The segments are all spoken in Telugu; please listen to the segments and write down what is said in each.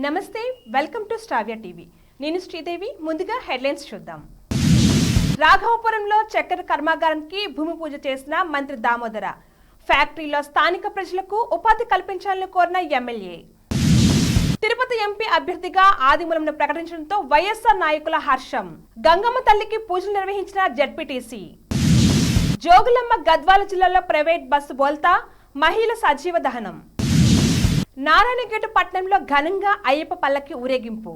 నమస్తే, వెల్కమ్ టు స్టావ్యా టీవీ. నేను శ్రీదేవి. ముందుగా హెడ్లైన్స్ చూద్దాం. రాఘవపురంలో చక్కెర కర్మాగారానికి భూమి పూజ చేసిన మంత్రి దామోదర. ఫ్యాక్టరీలో స్థానిక ప్రజలకు ఉపాధి కల్పించాలని కోరిన ఎమ్మెల్యే. తిరుపతి ఎంపీ అభ్యర్థిగా ఆదిమూలంను ప్రకటించడంతో వైఎస్ఆర్ నాయకుల హర్షం. గంగమ్మ తల్లికి పూజలు నిర్వహించిన జెడ్పీటీసీ. జోగులమ్మ గద్వాల జిల్లాలో ప్రైవేట్ బస్సు బోల్తా, మహిళల సజీవ దహనం. నారాయణగేట పట్టణంలో ఘనంగా అయ్యప్ప పల్లకి ఊరేగింపు.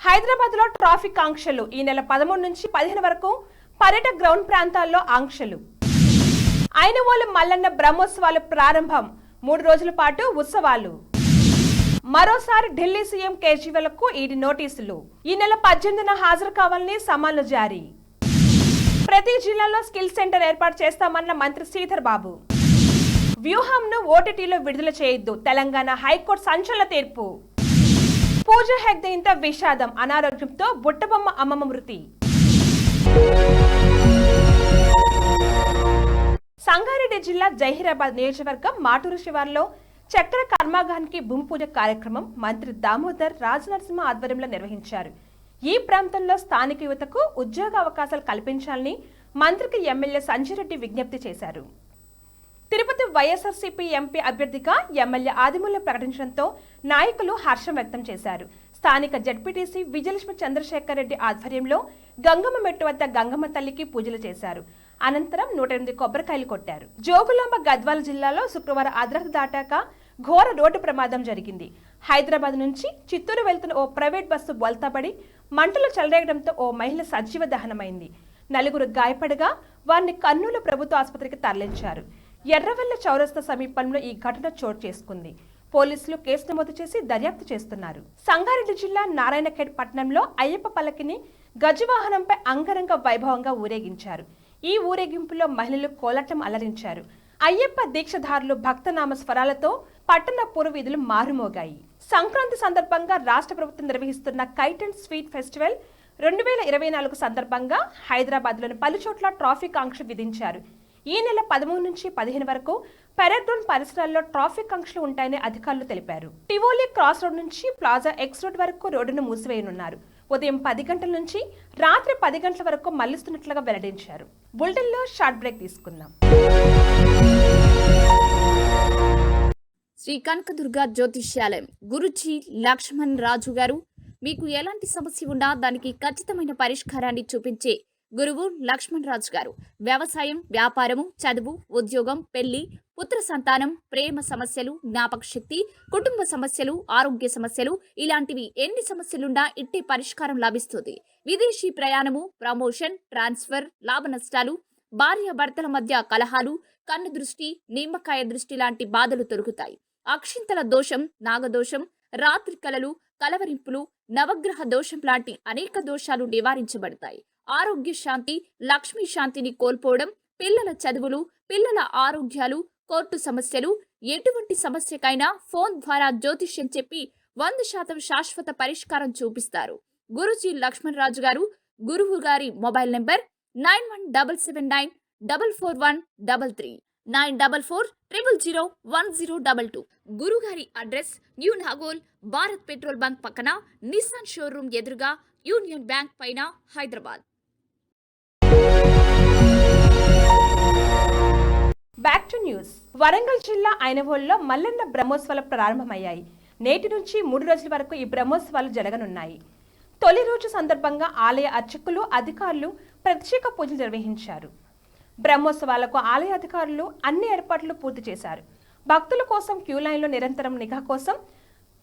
హైదరాబాద్ లో ట్రాఫిక్ ఆంక్షలు. ఈ నెల 13 నుంచి 15 వరకు పర్యటక గ్రౌండ్ ప్రాంతాల్లో ఆంక్షలు. ఐనవోలు మల్లన్న బ్రహ్మోత్సవాలు ప్రారంభం. 3 రోజుల పాటు ఉత్సవాలు. మరోసారి ఢిల్లీ సీఎం కేజ్రీవాల్కు ఈడీ నోటీసులు. ఈ నెల 18న హాజరు కావాలని సమన్లు జారీ. ప్రతి జిల్లాలో స్కిల్ సెంటర్ ఏర్పాటు చేస్తామన్న మంత్రి శ్రీధర్ బాబు. వ్యూహంను ఓటీటీలో విడుదల చేయొద్దు. తెలంగాణ హైకోర్టు సంచలన తీర్పు. పూజ హెగ్డే ఇంత విషాదం. అనారోగ్యంతో బుట్టబొమ్మ అమ్మమ్మ మృతి. సంగారెడ్డి జిల్లా జహీరాబాద్ నియోజకవర్గం మాటూరు శివార్లో చక్కెర కర్మాగారానికి భూమి పూజ కార్యక్రమం మంత్రి దామోదర్ రాజనరసింహ ఆధ్వర్యంలో నిర్వహించారు. ఈ ప్రాంతంలో స్థానిక యువతకు ఉద్యోగ అవకాశాలు కల్పించాలని మంత్రికి ఎమ్మెల్యే సంజయ్ రెడ్డి విజ్ఞప్తి చేశారు. తిరుపతి వైఎస్ఆర్సీపీ ఎంపీ అభ్యర్థిగా ఎమ్మెల్యే ఆదిమూలం ప్రకటించడంతో నాయకులు హర్షం వ్యక్తం చేశారు. స్థానిక జెడ్పీటీసీ విజయలక్ష్మి చంద్రశేఖర్ రెడ్డి ఆధ్వర్యంలో గంగమ్మ మెట్టు వద్ద గంగమ్మ తల్లికి పూజలు చేశారు. అనంతరం 108 కొబ్బరికాయలు కొట్టారు. జోగులాంబ గద్వాల జిల్లాలో శుక్రవారం అర్ధరాత్రి దాటాక ఘోర రోడ్డు ప్రమాదం జరిగింది. హైదరాబాద్ నుంచి చిత్తూరు వెళ్తున్న ఓ ప్రైవేట్ బస్సు బోల్తాపడి మంటలు చెలరేగడంతో ఓ మహిళ సజీవ దహనమైంది. 4 గాయపడగా వారిని కర్నూలు ప్రభుత్వ ఆసుపత్రికి తరలించారు. ఎర్రవెల్ల చౌరస్తా సమీపంలో ఈ ఘటన చోటు చేసుకుంది. పోలీసులు కేసు నమోదు చేసి దర్యాప్తు చేస్తున్నారు. సంగారెడ్డి జిల్లా నారాయణఖేడ్ పట్టణంలో అయ్యప్ప పల్లకిని గజవాహనంపై అంగరంగ వైభవంగా ఊరేగించారు. ఈ ఊరేగింపులో మహిళలు కోలాటం అలరించారు. అయ్యప్ప దీక్షధారులు భక్తనామ స్వరాలతో పట్టణ పూర్వవీధులు మారుమోగాయి. సంక్రాంతి సందర్భంగా రాష్ట్ర ప్రభుత్వం నిర్వహిస్తున్న కైట్ అండ్ స్వీట్ ఫెస్టివల్ 2024 సందర్భంగా హైదరాబాద్లోని పలుచోట్ల ట్రాఫిక్ ఆంక్ష విధించారు. ఈ నెల 13 నుంచి 15 వరకు పెరగ్రౌండ్ పరిసరాల్లో ట్రాఫిక్ ఆంక్షలు ఉంటాయని అధికారులు తెలిపారు. టివోలి క్రాస్ రోడ్ నుంచి ప్లాజా ఎక్స్ రోడ్ వరకు రోడ్డును మూసివేయనున్నారు. ఉదయం 10 గంటల నుంచి రాత్రి 10 గంటల వరకు మళ్లిస్తున్నట్లుగా వెల్లడించారు. బులెటిన్లో షార్ట్ బ్రేక్ తీసుకుందాం. శ్రీ కనకదుర్గ జ్యోతిష్యాలయం గురుజీ లక్ష్మణ్ రాజు గారు మీకు ఎలాంటి సమస్య ఉన్నా దానికి ఖచ్చితమైన పరిష్కారాన్ని చూపించే గురువు లక్ష్మణ్ రాజు గారు. వ్యవసాయం, వ్యాపారము, చదువు, ఉద్యోగం, పెళ్లి, పుత్ర సంతానం, ప్రేమ సమస్యలు, జ్ఞాపక శక్తి, కుటుంబ సమస్యలు, ఆరోగ్య సమస్యలు, ఇలాంటివి ఎన్ని సమస్యలున్నా ఇట్టే పరిష్కారం లభిస్తుంది. విదేశీ ప్రయాణము, ప్రమోషన్, ట్రాన్స్ఫర్, లాభ నష్టాలు, భార్యాభర్తల మధ్య కలహాలు, కన్ను దృష్టి, నిమ్మకాయ దృష్టి లాంటి బాధలు తొలగుతాయి. అక్షింతల దోషం, నాగదోషం, రాత్రి కలలు, కలవరింపులు, నవగ్రహ దోషం లాంటి అనేక దోషాలు నివారించబడతాయి. ఆరోగ్య శాంతి, లక్ష్మీ శాంతిని కోల్పోవడం, పిల్లల చదువులు, పిల్లల ఆరోగ్యాలు, కోర్టు సమస్యలు, ఎటువంటి సమస్యకైనా ఫోన్ ద్వారా జ్యోతిష్యం చెప్పి 100% శాశ్వత పరిష్కారం చూపిస్తారు. గురుజీ లక్ష్మణ్ రాజు గారు. గురువు గారి మొబైల్ నెంబర్ 9177944133 9440001022. గురుగారి address new Nagole, Bharat petrol bunk పక్కన, నిస్సాన్ షోరూమ్ ఎదురుగా, యూనియన్ బ్యాంక్ పైన, Hyderabad. Back to news. Warangal జిల్లా ఐనవోలులో మల్లన్న బ్రహ్మోత్సవాలు ప్రారంభమయ్యాయి. నేటి నుంచి 3 రోజుల వరకు ఈ బ్రహ్మోత్సవాలు జరగనున్నాయి. తొలి రోజు సందర్భంగా ఆలయ అర్చకులు, అధికారులు ప్రత్యేక పూజలు నిర్వహించారు. బ్రహ్మోత్సవాలకు ఆలయ అధికారులు అన్ని ఏర్పాట్లు పూర్తి చేశారు. భక్తుల కోసం క్యూ లైన్లో నిరంతరం నిఘా కోసం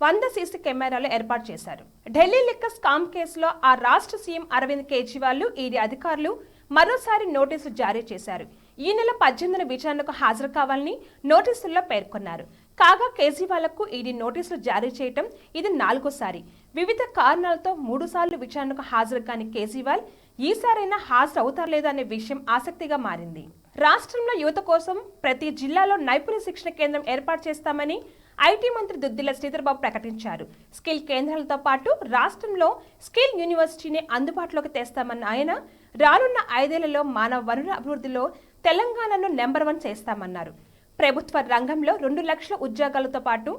100 సీసీ కెమెరాలు ఏర్పాటు చేశారు. ఢిల్లీ లిక్కర్ స్కామ్ కేసులో ఆ రాష్ట్ర సీఎం అరవింద్ కేజ్రీవాల్, ఈడీ అధికారులు మరోసారి నోటీసులు జారీ చేశారు. ఈ నెల 18న విచారణకు హాజరు కావాలని నోటీసుల్లో పేర్కొన్నారు. కాగా కేజ్రీవాల్కు ఈడీ నోటీసులు జారీ చేయటం ఇది 4సారి. వివిధ కారణాలతో 3 సార్లు విచారణకు హాజరు కాని కేజ్రీవాల్ ఈసారైనా హాజరు అవుతారు లేదా అనే విషయం ఆసక్తిగా మారింది. రాష్ట్రంలో యువత కోసం ప్రతి జిల్లాలో నైపుణ్య శిక్షణ కేంద్రం ఏర్పాటు చేస్తామని ఐటీ మంత్రి దుద్దిల శ్రీధర్ బాబు ప్రకటించారు. స్కిల్ కేంద్రాలతో పాటు రాష్ట్రంలో స్కిల్ యూనివర్సిటీని అందుబాటులోకి తెస్తామన్న ఆయన రానున్న 5 ఏళ్లలో మానవ వనరుల అభివృద్ధిలో తెలంగాణను నెంబర్ 1 చేస్తామన్నారు. ప్రభుత్వ రంగంలో 2 లక్షల ఉద్యోగాలతో పాటు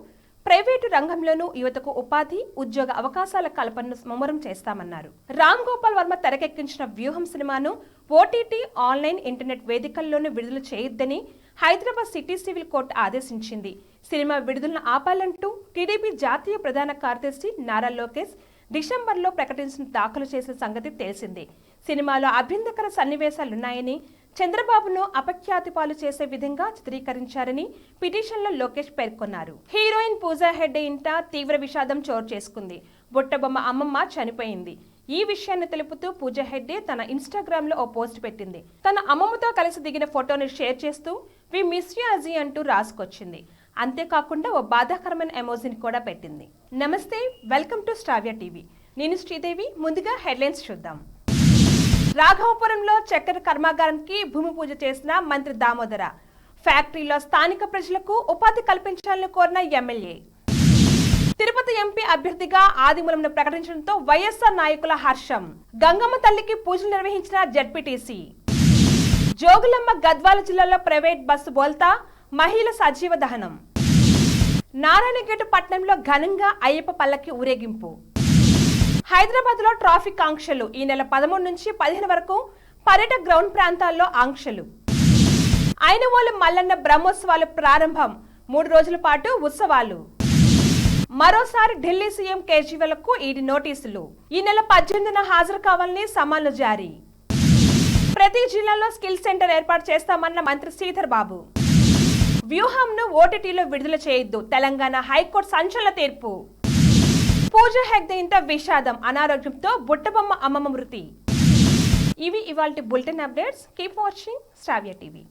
ప్రైవేటు రంగంలోనూ యువతకు ఉపాధి, ఉద్యోగ అవకాశాల కల్పనను ముమ్మరం చేస్తామన్నారు. రామ్ గోపాల్ వర్మ తెరకెక్కించిన వ్యూహం సినిమాను ఓటీటీ, ఆన్లైన్, ఇంటర్నెట్ వేదికల్లోనూ విడుదల చేయొద్దని హైదరాబాద్ సిటీ సివిల్ కోర్టు ఆదేశించింది. సినిమా విడుదలను ఆపాలంటూ టీడీపీ జాతీయ ప్రధాన కార్యదర్శి నారా లోకేష్ డిసెంబర్లో ప్రకటించిన దాఖలు చేసిన సంగతి తెలిసిందే. సినిమాలో అభ్యంతరకర సన్నివేశాలున్నాయని, చంద్రబాబును అపఖ్యాతి పాలు చేసే విధంగా చిత్రీకరించారని పిటిషన్లో లోకేష్ పేర్కొన్నారు. హీరోయిన్ పూజా హెగ్డే ఇంట తీవ్ర విషాదం చోటు చేసుకుంది. బుట్టబొమ్మ అమ్మమ్మ చనిపోయింది. ఈ విషయాన్ని తెలుపుతూ పూజా హెగ్డే తన ఇన్స్టాగ్రామ్ లో ఓ పోస్ట్ పెట్టింది. తన అమ్మమ్మతో కలిసి దిగిన ఫోటోని షేర్ చేస్తూ "వి మిస్ యు అజీ" అంటూ రాసుకొచ్చింది. అంతేకాకుండా ఓ బాధాకరమైన ఎమోజిని కూడా పెట్టింది. నమస్తే, వెల్కమ్ టు స్టావ్య టీవీ. నేను శ్రీదేవి. ముందుగా హెడ్లైన్స్ చూద్దాం. రాఘవపురంలో చక్కెర కర్మాగారానికి భూమి పూజ చేసిన మంత్రి దామోదర. ఫ్యాక్టరీలో స్థానిక ప్రజలకు ఉపాధి కల్పించాలని కోరిన ఎమ్మెల్యే. తిరుపతి ఎంపీ అభ్యర్థిగా ఆదిమూలంను ప్రకటించడంతో వైఎస్ఆర్ నాయకుల హర్షం. గంగమ్మ తల్లికి పూజలు నిర్వహించిన జెడ్పీటీసీ. జోగులమ్మ గద్వాల జిల్లాలో ప్రైవేట్ బస్సు బోల్తా, మహిళల సజీవ దహనం. నారాయణగేట పట్టణంలో ఘనంగా అయ్యప్ప పల్లకి ఊరేగింపు. హైదరాబాద్ లో ట్రాఫిక్ ఆంక్షలు. ఈ నెల 13 నుంచి 15 వరకు పర్యటక గ్రౌండ్ ప్రాంతాల్లో ఆంక్షలు. ఐనవోలు మల్లన్న బ్రహ్మోత్సవాలు ప్రారంభం. 3 రోజుల పాటు ఉత్సవాలు. మరోసారి ఢిల్లీ సీఎం కేజ్రీవాల్కు ఈడీ నోటీసులు. ఈ నెల 18న హాజరు కావాలని సమన్లు జారీ. ప్రతి జిల్లాలో స్కిల్ సెంటర్ ఏర్పాటు చేస్తామన్న మంత్రి శ్రీధర్ బాబు. వ్యూహంను ఓటీటీలో విడుదల చేయొద్దు. తెలంగాణ హైకోర్టు సంచలన తీర్పు. పూజా హెగ్డే ఇంట విషాదం. అనారోగ్యంతో బుట్టబొమ్మ అమ్మమ్మ మృతి. ఇవి ఇవాల్టి బులెటిన్ అప్డేట్స్. కీప్ వాచింగ్ స్టావ్య టీవీ.